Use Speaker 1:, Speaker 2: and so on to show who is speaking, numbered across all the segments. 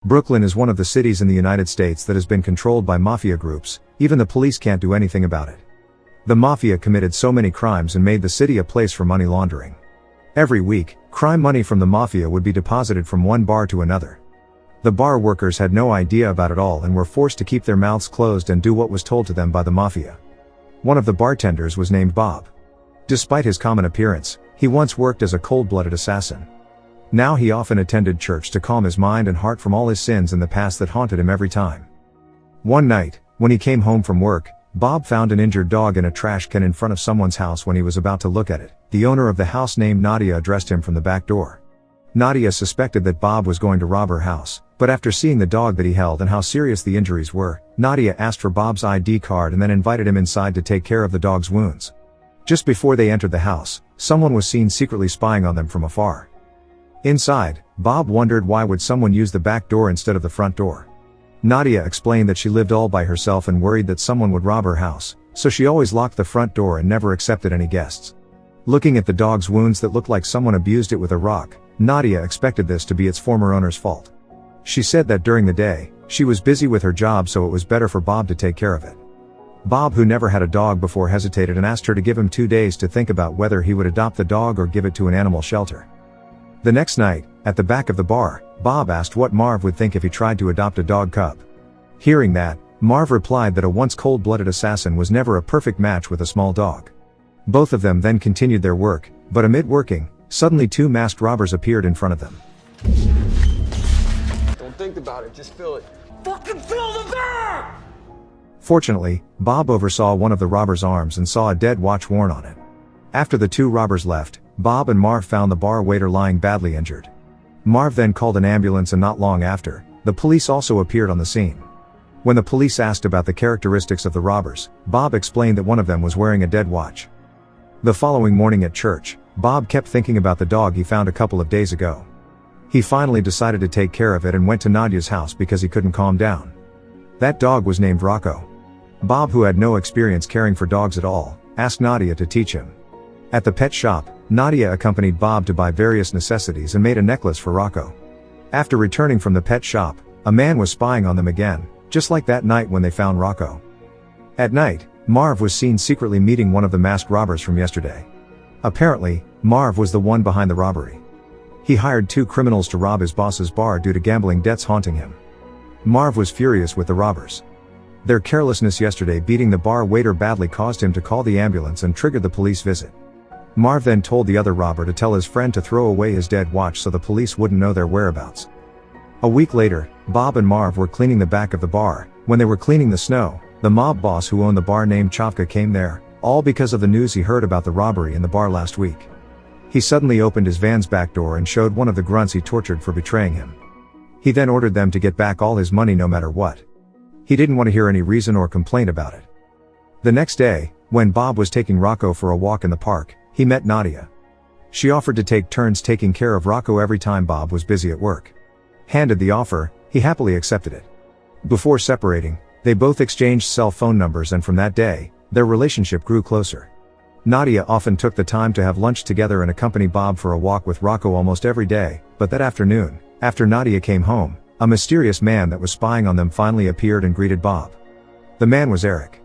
Speaker 1: Brooklyn is one of the cities in the United States that has been controlled by mafia groups. Even the police can't do anything about it. The mafia committed so many crimes and made the city a place for money laundering. Every week, crime money from the mafia would be deposited from one bar to another. The bar workers had no idea about it all and were forced to keep their mouths closed and do what was told to them by the mafia. One of the bartenders was named Bob. Despite his common appearance, he once worked as a cold-blooded assassin. Now he often attended church to calm his mind and heart from all his sins in the past that haunted him every time. One night, when he came home from work, Bob found an injured dog in a trash can in front of someone's house. When he was about to look at it, the owner of the house named Nadia addressed him from the back door. Nadia suspected that Bob was going to rob her house, but after seeing the dog that he held and how serious the injuries were, Nadia asked for Bob's ID card and then invited him inside to take care of the dog's wounds. Just before they entered the house, someone was seen secretly spying on them from afar. Inside, Bob wondered why would someone use the back door instead of the front door. Nadia explained that she lived all by herself and worried that someone would rob her house, so she always locked the front door and never accepted any guests. Looking at the dog's wounds that looked like someone abused it with a rock, Nadia expected this to be its former owner's fault. She said that during the day, she was busy with her job, so it was better for Bob to take care of it. Bob, who never had a dog before, hesitated and asked her to give him 2 days to think about whether he would adopt the dog or give it to an animal shelter. The next night, at the back of the bar, Bob asked what Marv would think if he tried to adopt a dog cub. Hearing that, Marv replied that a once cold-blooded assassin was never a perfect match with a small dog. Both of them then continued their work, but amid working, suddenly 2 masked robbers appeared in front of them.
Speaker 2: Don't think about it, just fill it. Fucking fill the bag!
Speaker 1: Fortunately, Bob oversaw one of the robbers' arms and saw a dead watch worn on it. After the 2 robbers left, Bob and Marv found the bar waiter lying badly injured. Marv then called an ambulance, and not long after, the police also appeared on the scene. When the police asked about the characteristics of the robbers, Bob explained that one of them was wearing a dead watch. The following morning at church, Bob kept thinking about the dog he found a couple of days ago. He finally decided to take care of it and went to Nadia's house because he couldn't calm down. That dog was named Rocco. Bob, who had no experience caring for dogs at all, asked Nadia to teach him. At the pet shop, Nadia accompanied Bob to buy various necessities and made a necklace for Rocco. After returning from the pet shop, a man was spying on them again, just like that night when they found Rocco. At night, Marv was seen secretly meeting one of the masked robbers from yesterday. Apparently, Marv was the one behind the robbery. He hired 2 criminals to rob his boss's bar due to gambling debts haunting him. Marv was furious with the robbers. Their carelessness yesterday beating the bar waiter badly caused him to call the ambulance and triggered the police visit. Marv then told the other robber to tell his friend to throw away his dead watch so the police wouldn't know their whereabouts. A week later, Bob and Marv were cleaning the back of the bar. When they were cleaning the snow, the mob boss who owned the bar named Chavka came there, all because of the news he heard about the robbery in the bar last week. He suddenly opened his van's back door and showed one of the grunts he tortured for betraying him. He then ordered them to get back all his money no matter what. He didn't want to hear any reason or complaint about it. The next day, when Bob was taking Rocco for a walk in the park, he met Nadia. She offered to take turns taking care of Rocco every time Bob was busy at work. Handed the offer, he happily accepted it. Before separating, they both exchanged cell phone numbers, and from that day, their relationship grew closer. Nadia often took the time to have lunch together and accompany Bob for a walk with Rocco almost every day, but that afternoon, after Nadia came home, a mysterious man that was spying on them finally appeared and greeted Bob. The man was Eric.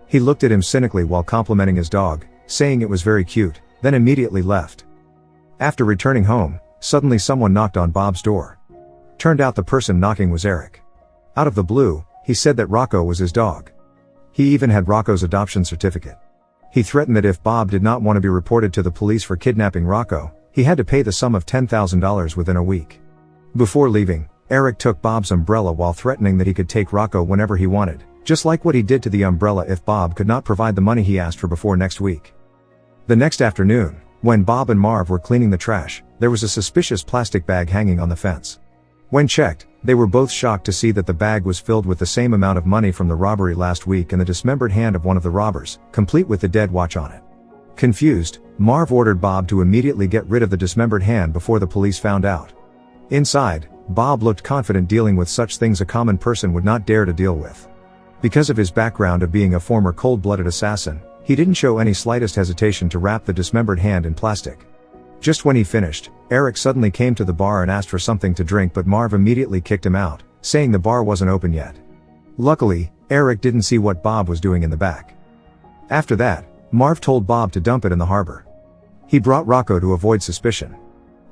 Speaker 1: He looked at him cynically while complimenting his dog, saying it was very cute, then immediately left. After returning home, suddenly someone knocked on Bob's door. Turned out the person knocking was Eric. Out of the blue, he said that Rocco was his dog. He even had Rocco's adoption certificate. He threatened that if Bob did not want to be reported to the police for kidnapping Rocco, he had to pay the sum of $10,000 within a week. Before leaving, Eric took Bob's umbrella while threatening that he could take Rocco whenever he wanted, just like what he did to the umbrella if Bob could not provide the money he asked for before next week. The next afternoon, when Bob and Marv were cleaning the trash, there was a suspicious plastic bag hanging on the fence. When checked, they were both shocked to see that the bag was filled with the same amount of money from the robbery last week and the dismembered hand of one of the robbers, complete with the dead watch on it. Confused, Marv ordered Bob to immediately get rid of the dismembered hand before the police found out. Inside, Bob looked confident dealing with such things a common person would not dare to deal with. Because of his background of being a former cold-blooded assassin, he didn't show any slightest hesitation to wrap the dismembered hand in plastic. Just when he finished, Eric suddenly came to the bar and asked for something to drink, but Marv immediately kicked him out, saying the bar wasn't open yet. Luckily, Eric didn't see what Bob was doing in the back. After that, Marv told Bob to dump it in the harbor. He brought Rocco to avoid suspicion.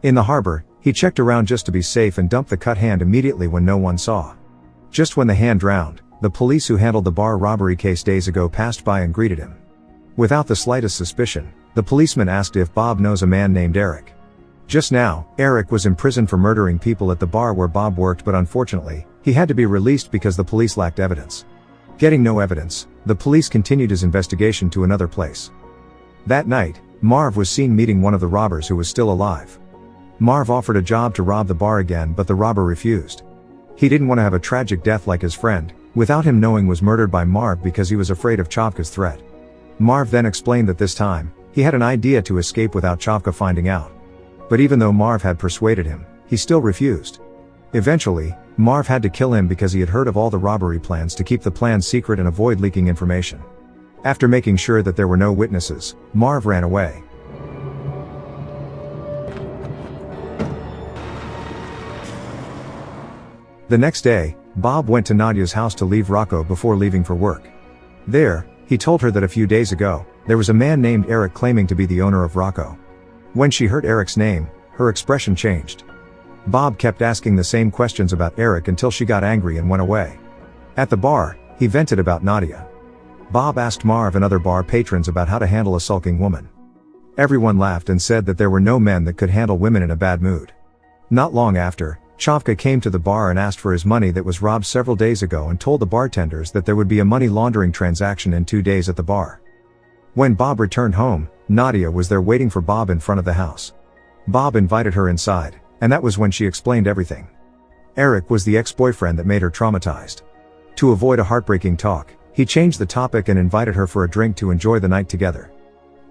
Speaker 1: In the harbor, he checked around just to be safe and dumped the cut hand immediately when no one saw. Just when the hand drowned, the police who handled the bar robbery case days ago passed by and greeted him. Without the slightest suspicion, the policeman asked if Bob knows a man named Eric. Just now, Eric was in prison for murdering people at the bar where Bob worked, but unfortunately, he had to be released because the police lacked evidence. Getting no evidence, the police continued his investigation to another place. That night, Marv was seen meeting one of the robbers who was still alive. Marv offered a job to rob the bar again, but the robber refused. He didn't want to have a tragic death like his friend, without him knowing, was murdered by Marv because he was afraid of Chavka's threat. Marv then explained that this time, he had an idea to escape without Chavka finding out. But even though Marv had persuaded him, he still refused. Eventually, Marv had to kill him because he had heard of all the robbery plans to keep the plan secret and avoid leaking information. After making sure that there were no witnesses, Marv ran away. The next day, Bob went to Nadia's house to leave Rocco before leaving for work. There, he told her that a few days ago, there was a man named Eric claiming to be the owner of Rocco. When she heard Eric's name, her expression changed. Bob kept asking the same questions about Eric until she got angry and went away. At the bar, he vented about Nadia. Bob asked Marv and other bar patrons about how to handle a sulking woman. Everyone laughed and said that there were no men that could handle women in a bad mood. Not long after, Chavka came to the bar and asked for his money that was robbed several days ago and told the bartenders that there would be a money laundering transaction in 2 days at the bar. When Bob returned home, Nadia was there waiting for Bob in front of the house. Bob invited her inside, and that was when she explained everything. Eric was the ex-boyfriend that made her traumatized. To avoid a heartbreaking talk, he changed the topic and invited her for a drink to enjoy the night together.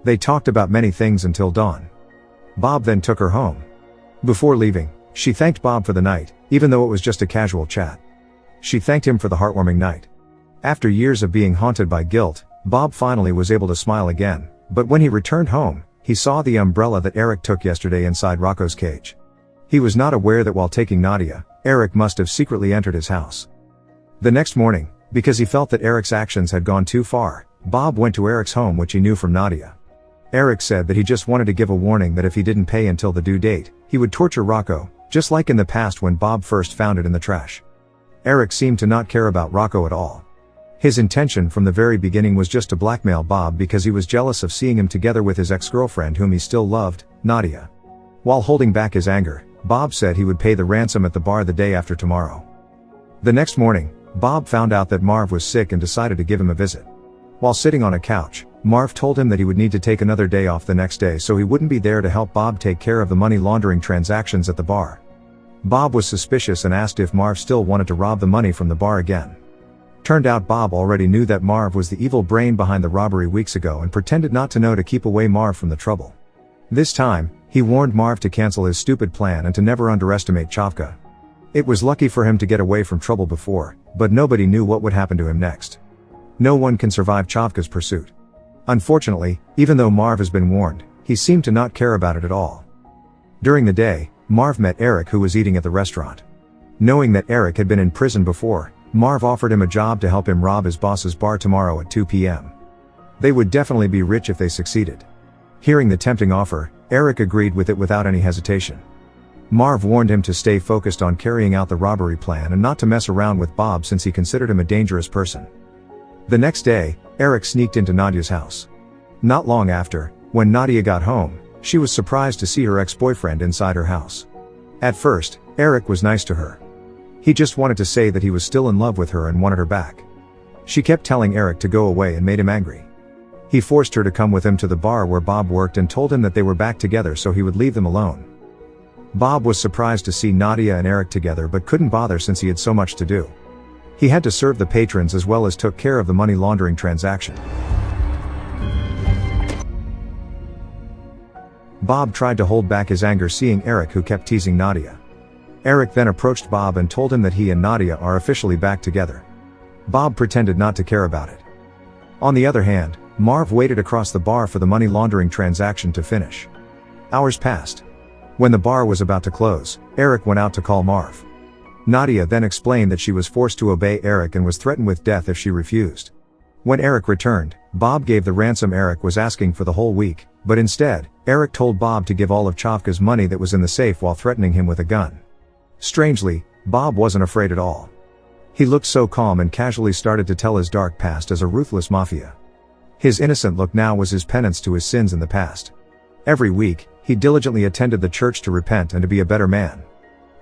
Speaker 1: They talked about many things until dawn. Bob then took her home. Before leaving, she thanked Bob for the night, even though it was just a casual chat. She thanked him for the heartwarming night. After years of being haunted by guilt, Bob finally was able to smile again, but when he returned home, he saw the umbrella that Eric took yesterday inside Rocco's cage. He was not aware that while taking Nadia, Eric must have secretly entered his house. The next morning, because he felt that Eric's actions had gone too far, Bob went to Eric's home, which he knew from Nadia. Eric said that he just wanted to give a warning that if he didn't pay until the due date, he would torture Rocco, just like in the past when Bob first found it in the trash. Eric seemed to not care about Rocco at all. His intention from the very beginning was just to blackmail Bob because he was jealous of seeing him together with his ex-girlfriend whom he still loved, Nadia. While holding back his anger, Bob said he would pay the ransom at the bar the day after tomorrow. The next morning, Bob found out that Marv was sick and decided to give him a visit. While sitting on a couch, Marv told him that he would need to take another day off the next day so he wouldn't be there to help Bob take care of the money laundering transactions at the bar. Bob was suspicious and asked if Marv still wanted to rob the money from the bar again. Turned out Bob already knew that Marv was the evil brain behind the robbery weeks ago and pretended not to know to keep away Marv from the trouble. This time, he warned Marv to cancel his stupid plan and to never underestimate Chavka. It was lucky for him to get away from trouble before, but nobody knew what would happen to him next. No one can survive Chavka's pursuit. Unfortunately, even though Marv has been warned, he seemed to not care about it at all. During the day, Marv met Eric, who was eating at the restaurant. Knowing that Eric had been in prison before, Marv offered him a job to help him rob his boss's bar tomorrow at 2 p.m. They would definitely be rich if they succeeded. Hearing the tempting offer, Eric agreed with it without any hesitation. Marv warned him to stay focused on carrying out the robbery plan and not to mess around with Bob since he considered him a dangerous person. The next day, Eric sneaked into Nadia's house. Not long after, when Nadia got home, she was surprised to see her ex-boyfriend inside her house. At first, Eric was nice to her. He just wanted to say that he was still in love with her and wanted her back. She kept telling Eric to go away and made him angry. He forced her to come with him to the bar where Bob worked and told him that they were back together so he would leave them alone. Bob was surprised to see Nadia and Eric together but couldn't bother since he had so much to do. He had to serve the patrons as well as took care of the money laundering transaction. Bob tried to hold back his anger seeing Eric, who kept teasing Nadia. Eric then approached Bob and told him that he and Nadia are officially back together. Bob pretended not to care about it. On the other hand, Marv waited across the bar for the money laundering transaction to finish. Hours passed. When the bar was about to close, Eric went out to call Marv. Nadia then explained that she was forced to obey Eric and was threatened with death if she refused. When Eric returned, Bob gave the ransom Eric was asking for the whole week, but instead, Eric told Bob to give all of Chavka's money that was in the safe while threatening him with a gun. Strangely, Bob wasn't afraid at all. He looked so calm and casually started to tell his dark past as a ruthless mafia. His innocent look now was his penance to his sins in the past. Every week, he diligently attended the church to repent and to be a better man.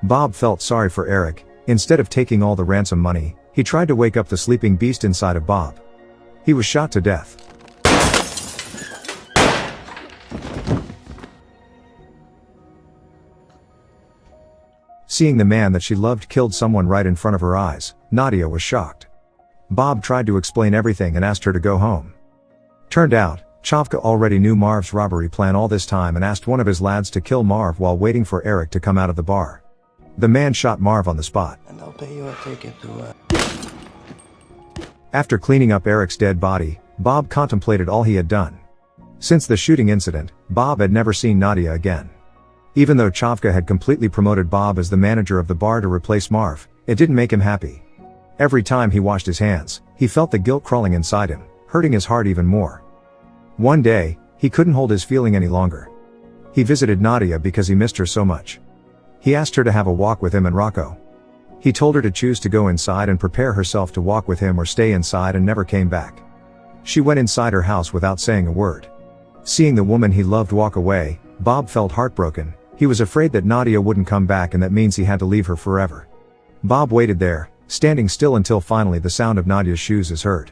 Speaker 1: Bob felt sorry for Eric. Instead of taking all the ransom money, he tried to wake up the sleeping beast inside of Bob. He was shot to death. Seeing the man that she loved killed someone right in front of her eyes, Nadia was shocked. Bob tried to explain everything and asked her to go home. Turned out, Chavka already knew Marv's robbery plan all this time and asked one of his lads to kill Marv while waiting for Eric to come out of the bar. The man shot Marv on the spot.
Speaker 2: And I'll pay you a ticket to
Speaker 1: After cleaning up Eric's dead body, Bob contemplated all he had done. Since the shooting incident, Bob had never seen Nadia again. Even though Chavka had completely promoted Bob as the manager of the bar to replace Marv, it didn't make him happy. Every time he washed his hands, he felt the guilt crawling inside him, hurting his heart even more. One day, he couldn't hold his feeling any longer. He visited Nadia because he missed her so much. He asked her to have a walk with him and Rocco. He told her to choose to go inside and prepare herself to walk with him or stay inside, and never came back. She went inside her house without saying a word. Seeing the woman he loved walk away, Bob felt heartbroken. He was afraid that Nadia wouldn't come back, and that means he had to leave her forever. Bob waited there, standing still until finally the sound of Nadia's shoes is heard.